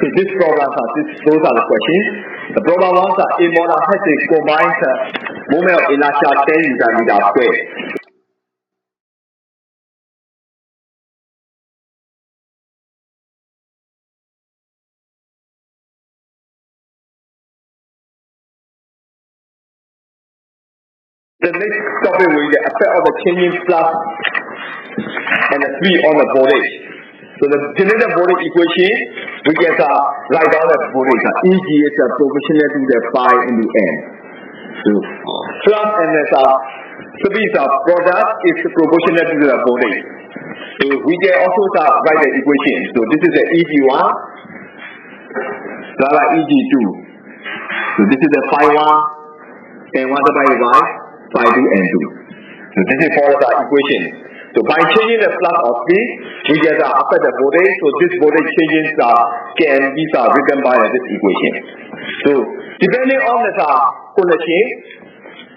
So those are the questions. The problem ones are a motor has a combined moment of inertia 10 Newton meter square. The next topic will be the effect of the changing flux and the speed on the voltage. So the generator voltage equation, we can write down the voltage. EG is proportional to the phi into n. So flux and the speed product is proportional to the voltage. So we can also write the equation. So this is the EG1, EG2. So this is the phi 1 and 1 divided by phi 2 and 2. So this is for the equation. So by changing the flux of speed, we get affect the voltage. So this voltage changes can be written by this equation. So depending on the connection,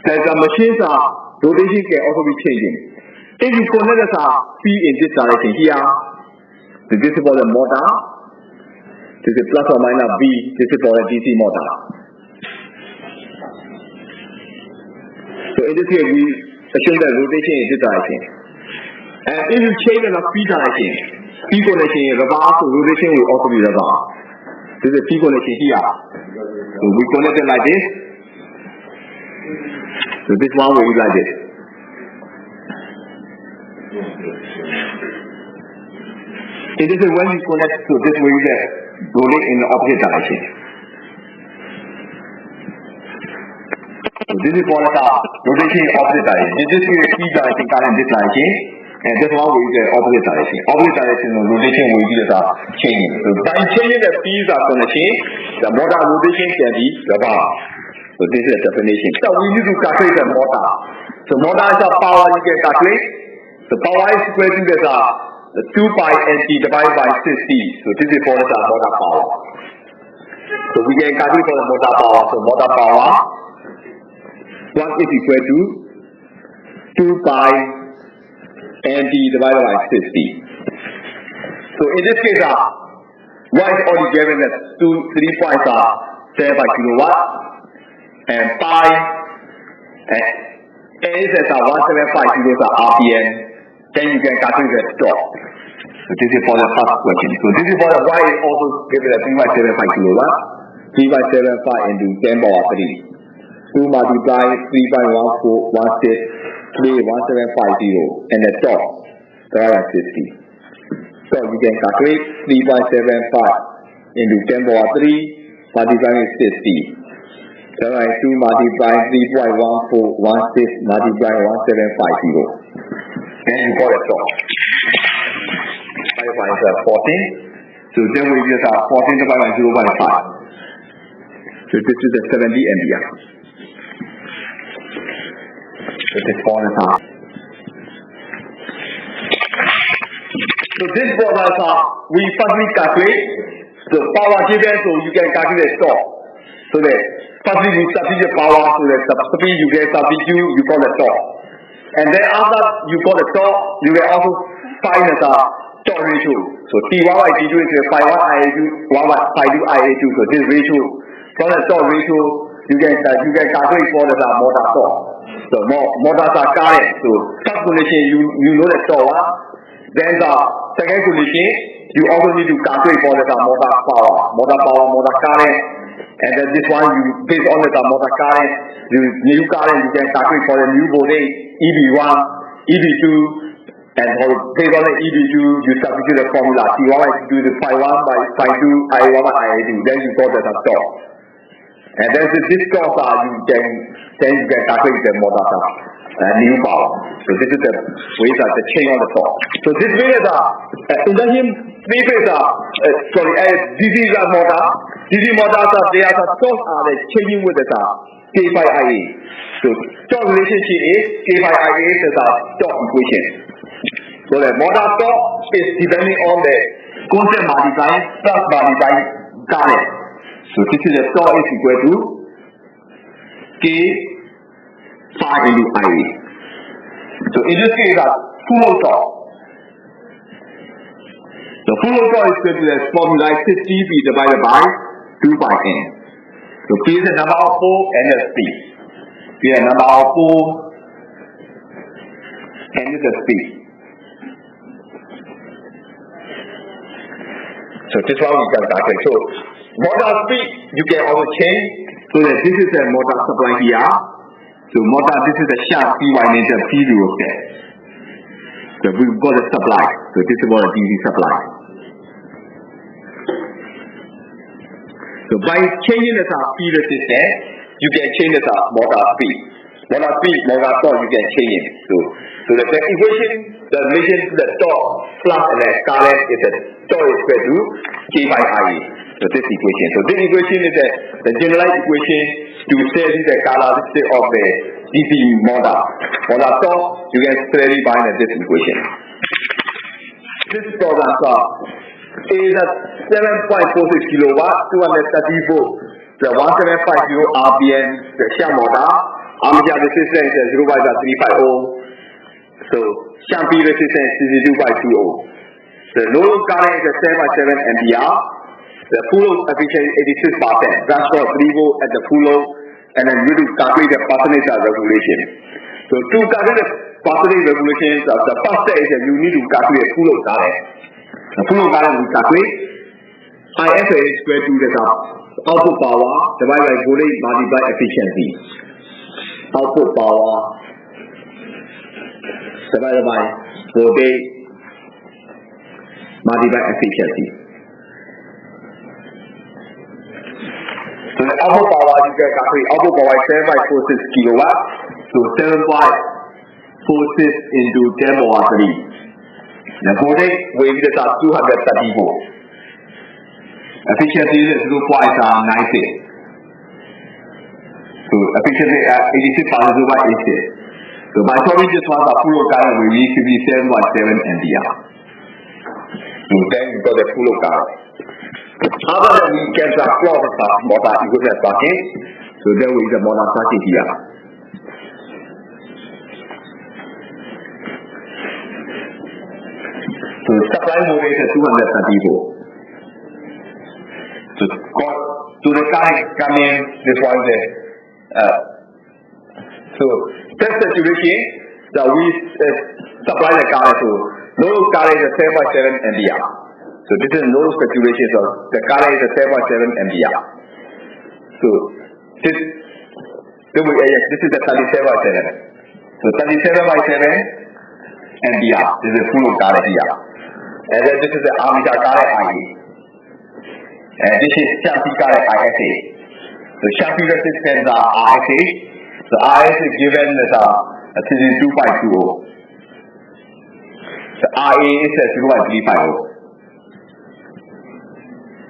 the machine's rotation can also be changing. If you connect the speed in this direction here, so this is for the motor. This is plus or minus V. This is for the DC motor. So in this case, we assume that rotation is this direction. And if you change the speed direction, speed connection is reverse, so rotation will also be reverse. This is speed connection here. So we connect it like this. So this one will be like this. And this is when you connect, so this will be rolling in the opposite direction. So this is for the rotation in opposite direction. This is the speed direction current in this direction. And this one will be the opposite direction. Opposite direction of rotation will be the changing. So by changing the speed of connection, the motor rotation can be reversed. So this is the definition. So we need to calculate the motor. So motor is a power you can calculate. So power is equal to the 2 pi NT divided by 60. So this is for the motor power. So we can calculate for the motor power. So motor power 1 is equal to 2 pi NT divided by 60. So in this case, Y is already given as 3.75 kilowatt and pi and N is as 175 kilowatt RPM. Then you can calculate the torque. So this is for the first question. So this is for the Y is also given as 3.75 kilowatt, 3.75 into 10 power 3. 2 multiply 3.1416 31750 and the top 50. So you can calculate 3.75 into 10 power 3 multiplying with 60. So 2 multiply 3.1416 multiplying 1750. Then you got the top. 5 is 14. So then we just 14 divided by 0.5. So this is the 70 ampere. This is for the time. So this product we firstly calculate the power given, so you can calculate the torque. So that firstly we substitute power, so that speed you get substitute, you call the torque. And then after you got the torque, you can also find the torque ratio. So T1 by T2 is phi 1 IA2, 1 by phi 2 IA2. So this ratio, from the torque ratio, you can calculate for the motor torque. So motors are current. So first condition you know the torque. Then the second condition you also need to calculate for the motor power, motor current. And then this one you based on the motor current, new current you can calculate for the new voltage EB1, EB2, and based on the EB2 you substitute the formula T1 by T2 is phi 1 by phi 2 I1 by IA2. Then you got the torque. And then this torque you can calculate the motor new power. So this is the way that the change on the torque. So this way is induction three-phase DC motor. DC motors their torque are changing with the K by IA. So torque relationship is K by IA is the torque equation. So the motor torque is depending on the constant multiplying plus multiplying current. So this is the torque is equal to K phi into IA. So in this case, full load torque. The full load torque is equal to the formula 60 P divided by 2 pi n. So P is the number of pole and the speed. P is the number of pole and the speed. So this one we can calculate. So motor speed you can also change. So that this is the motor supply here. So motor, this is the shaft P winding the P0 step. So we've got a supply. So this is what a DC supply. So by changing the speed resistance, you can change the motor speed. Motor speed, motor torque, you can change it. So the equation, the relation to the torque, flux and the current is the torque is equal to K by IA. So this equation. So this equation is the generalized equation to study the characteristic of the DC motor. Motor torque, you can study by this equation. This program is a 7.46 kilowatt, 230 volt, the 1750 RPM, the shunt motor. Armature resistance is 0.35 ohm. So shunt field resistance is 2.2 ohm. The load current is 7.7 ampere. The full load efficiency is 86%. That's for 3 volt at the full load. And then we do calculate the percentage of regulation. So to calculate the percentage regulations, the first step is that you need to calculate full load current. The full load current we calculate IFA is equal to the output power divided by voltage multiplied efficiency. Output power divided by voltage multiplied efficiency. So the output power you can calculate output power is 7.46 kilowatt. So 7.46 into 10 power 3. The voltage will be 230 volt. Efficiency is 0.96. So efficiency at 86% over 86. So by solving this one, the full load current will be 57.7 ampere. So then you got the full load current. After that, we can plot the motor equivalent circuit. So there is a motor circuit here. So supply voltage is 230 volt. So to the current coming, this one is so test saturation, we supply the current to no current is 7.7 ampere. So this is no saturation, so the current is 7.7 ampere. So this is the 37.7. So 37.7 ampere. This is full load current here. And then this is the armature current IA. And this is shunt current ISA. So shunt resistance RSA. So RSA is given as a 2.2 ohm. So RA is 0.35 ohm.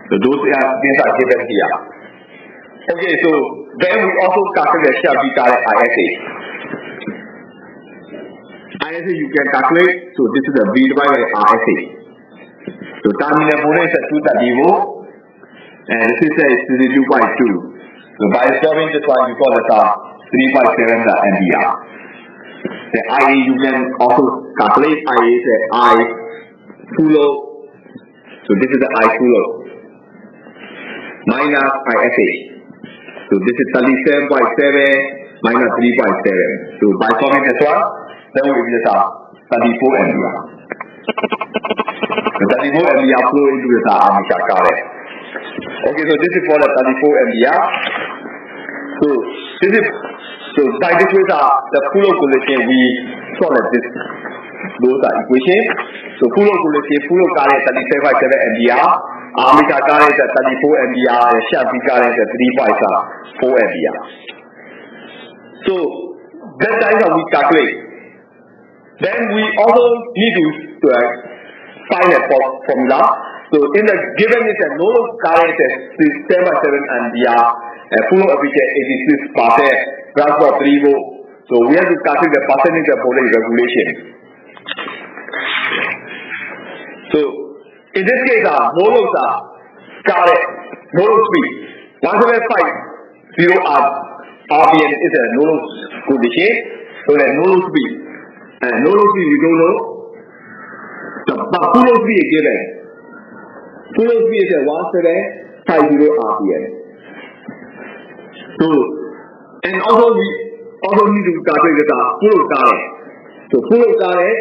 So those things are given here. Okay, so then we also calculate the shunt current ISA. ISA you can calculate. So this is the V divided by RSA. So terminal voltage is 230 volt. And resistance is 32.2. So by solving this one, you got the 3.7 ampere. The IA you can also calculate. IA is the I full load. So this is the I full load minus ISA. So this is 37.7 minus 3.7. So by solving this one, then we will get 34 ampere. The 34 ampere flow into the armature current. Okay, so this is for the 34 ampere. So by this way, the full load correlation we solve this. Those are equations. So full load correlation, full load current 37.7 ampere, armature current is 34 ampere, and shunt current is 3.4 ampere. So that time we calculate. Then we also need to find a formula. So in the given is a no load current is 7.7 ampere, and full load efficiency 86%, plus for 3 volt. So we have to calculate the percentage of voltage regulation. So in this case, no load current, no load speed 1750 RPM is a no load condition. So the no load speed, no load speed we don't know. The full load speed is given. Full load speed is at 1750 RPM. So, and also we need to calculate the full load current. So full load current,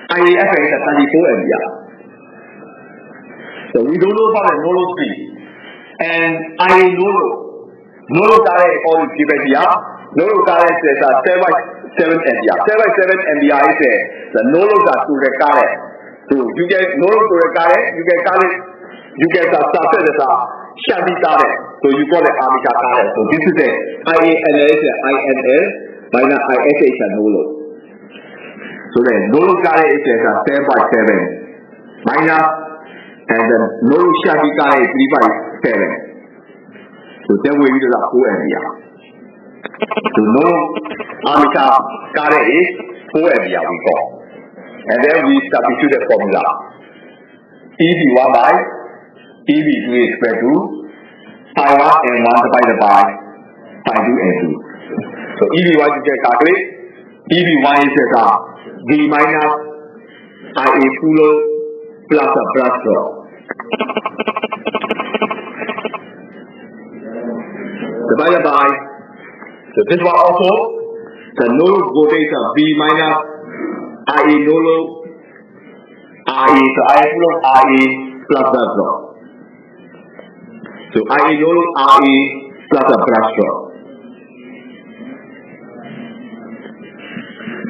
IAF is at 34 ampere. So we don't know about the no load speed. And IA no load current is all given here. No load current is at 7 ampere. 7 ampere is the no load to the current. So you get no load to the current, you get a subset as a shanty current. So you call it armature current. So this is the IANL is INL minus ISH and no load. So then no load current is a 7/7 minus, and then no load shanty current is 3/7. So then we use a 4 ampere. So no armature current is 4 ampere we call. And then we substitute the formula. EV1 by EV2 is equal to pi 1 and 1 divided by pi 2 and 2. So EV1 you can calculate. EV1 is V minus IA full load plus a brush drop. Divided by, so this one also, the no load voltage of V minus IA no load, IA, so IA full load, IA plus brush drop. So IA no load, IA plus a brush drop.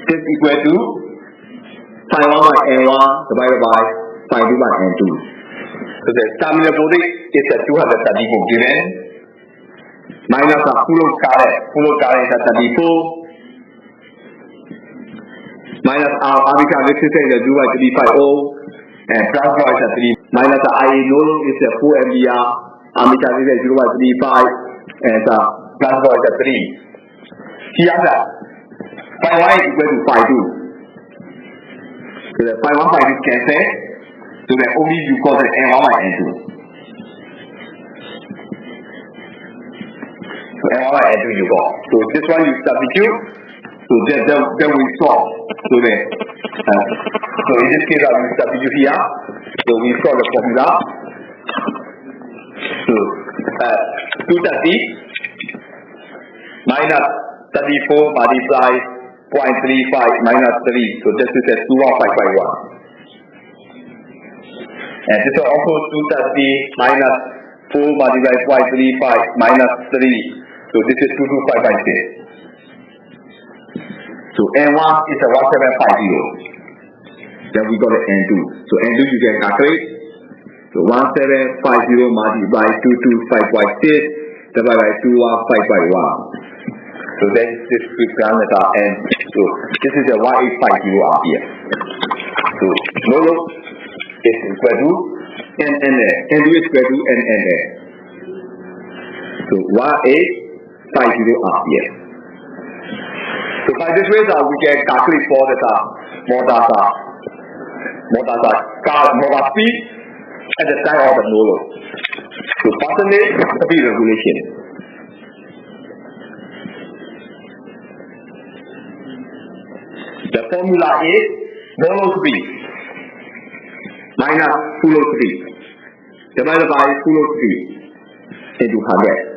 This is equal to pi 1 by N1 divided by pi 2 by N2. So the terminal voltage is at 234 given, minus a full load current is at 34, minus our armature resistance is at 2/350, and plus draw is at 3, minus the IA no load is at 4 ampere, armature resistance is 0.35, and the plus draw is at 3. Here the pi 1 is equal to pi 2. So the pi 1 pi 2 cancel, so then only you call the N1 by N2. So N1 by N2 you got. So this one you substitute, so then we solve. So then, so in this case I will substitute here. So we solve the formula. So 230 minus 34 multiply 0.35 minus 3. So this is at 21551. And this is also 230 minus 4 multiplied 0.35 minus 3. So this is 22556. So N1 is a 1750. Then we got the N2. So N2 you can calculate. So 1750 multiplied 22556 divided by 21551. So then this is parameter N. So this is a 1850 RPM. So no load is equal to NNA. N2 is equal to NNA. So 1850 RPM. So by this way, we can calculate for the motor speed at the time of the no load. So percentage speed regulation. The formula is no load speed minus full load speed divided by full load speed into 100.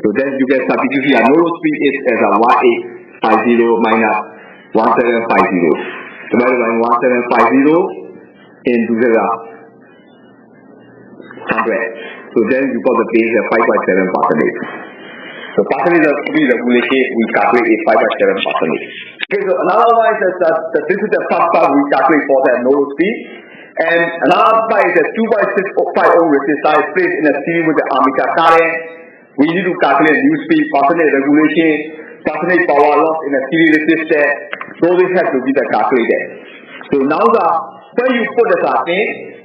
So then you can substitute here. No load speed is as a 1850 minus 1750 divided by 1750 into the 100. So then you got the base at 5.7%. So percentage of speed regulation we calculate is 5.7%. Okay, so another one is that this is the first part we calculate for the no load speed. And another part is that 2.650 ohm resistor is placed in a series with the armature current. We need to calculate new speed, percentage regulation, percentage power loss in a series resistor. So this has to be calculated. So now when you put the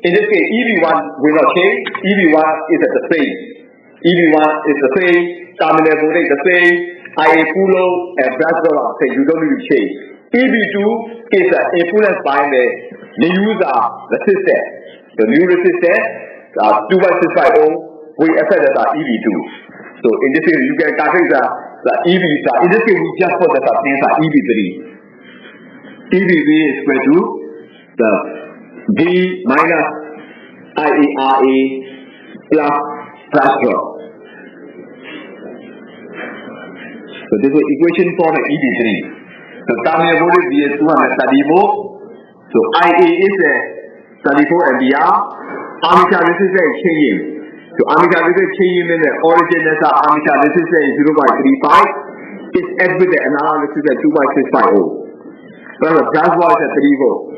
in this case EV1 will not change. EV1 is at the same. EV1 is the same, terminal voltage the same, IA full load and brush drop are the same. You don't need to change. EV2 is influenced by the new resistor. The new resistor 2.65 ohm will affect the EV2. So in this case, you can calculate the EV star. In this case, we just put the things like EV3. EV3 is equal to the V minus IARA plus flux drop. So this is equation for the EB3. So terminal voltage V is 230 volt. So IA is 34 ampere. Armature resistance is changing. So armature resistance changing in the origin is armature resistance is 0.35. It's add with the another resistance 2.65 ohm. So the gas wall is at 3 volt.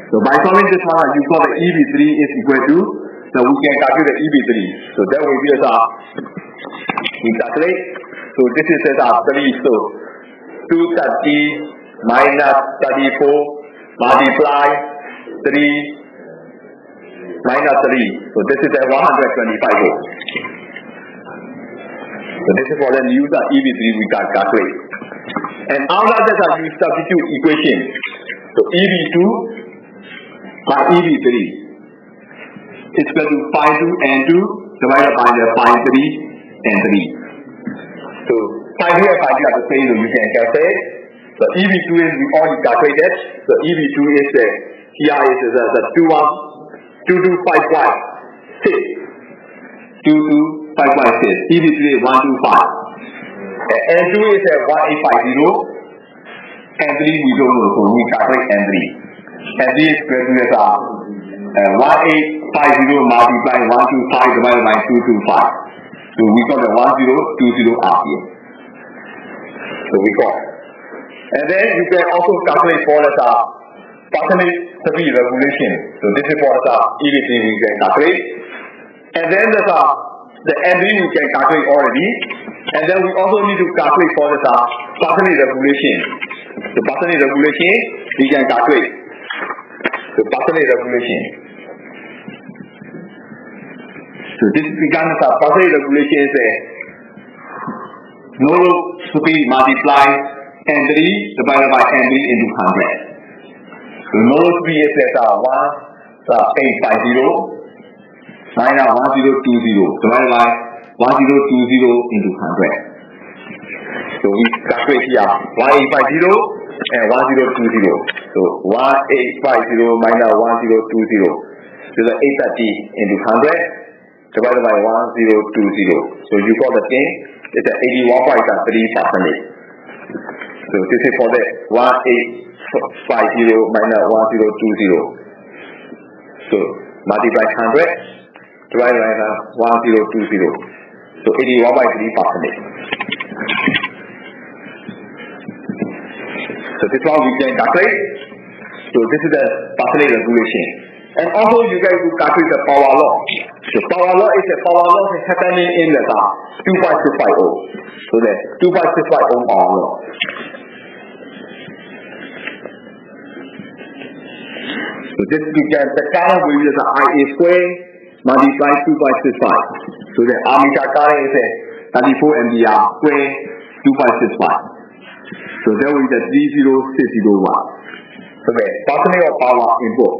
So by solving this one, you got the EB3 is equal to, so we can calculate the EB3. So that will be as we calculate. So this is as 3. So 230 minus 34 multiply 3 minus 3. So this is at 125 volt. So this is for the use of EB3 we can calculate. And after that you substitute equation. So EB2 by EB3 is equal to phi 2 and 2 divided by the phi 3 and 3. So phi 2 and phi 3 are the same, so you can calculate. So EB2 is we already calculated. So EB2 is here is the 2255.6. 2255.6. EB3 is 125. N2 is 1850. N3 we don't know, so we calculate N3. N3 is equal to 1850 multiplied 125 divided by 225. So we got the 1020 ampere. So we got. And then you can also calculate for the percentage speed regulation. So this is for the EB3 we can calculate. And then the N3 we can calculate already. And then we also need to calculate for the percentage regulation. The percentage regulation we can calculate. The percentage regulation. So this becomes a percentage regulation is no load speed multiply N3 divided by N3 into 100. So no load speed is 1850 minus 1020 divided by 1020 into 100. So we calculate here 1850 and 1020. So 1850 minus 1020. So the 830 into 100 divided by 1020. So you got the thing, it's 81.3%. So this is for the 1850 minus 1020. So multiply 100 divided by 1020. So 81.3%. So this one we can calculate. So this is the percentage regulation. And also you guys will calculate the power law. The power law is happening in the 2.65 ohm. So the 2.65 ohm power law. So this we can the current will be IA square multiply 2.65. So the armature current is 34 ampere square 2.65. So that will be the 30601. So the percentage of power input.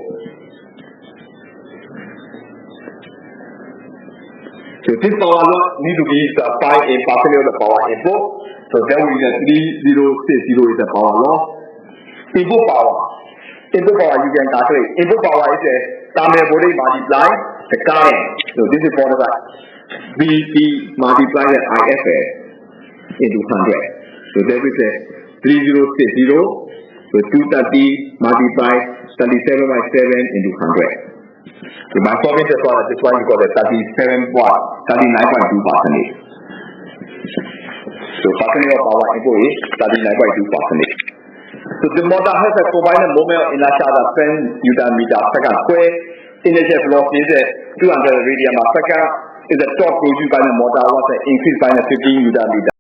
So this power law need to be defined in percentage of the power input. So that will be the 3060 is the power law. Input power. Input power you can calculate. Input power is a terminal voltage multiply the current. So this is for the VP multiply the IFS into 100. So that is a 3060. So 230 multiply 37 by 7 into 100. So by solving this one you got a 39.2%. So percentage of power input is 39.2%. So the motor has a combined moment of inertia of 10 Newton meter second square. Initial velocity is 200 radian per second. Is the torque produced by the motor was increased by 15 Newton meter.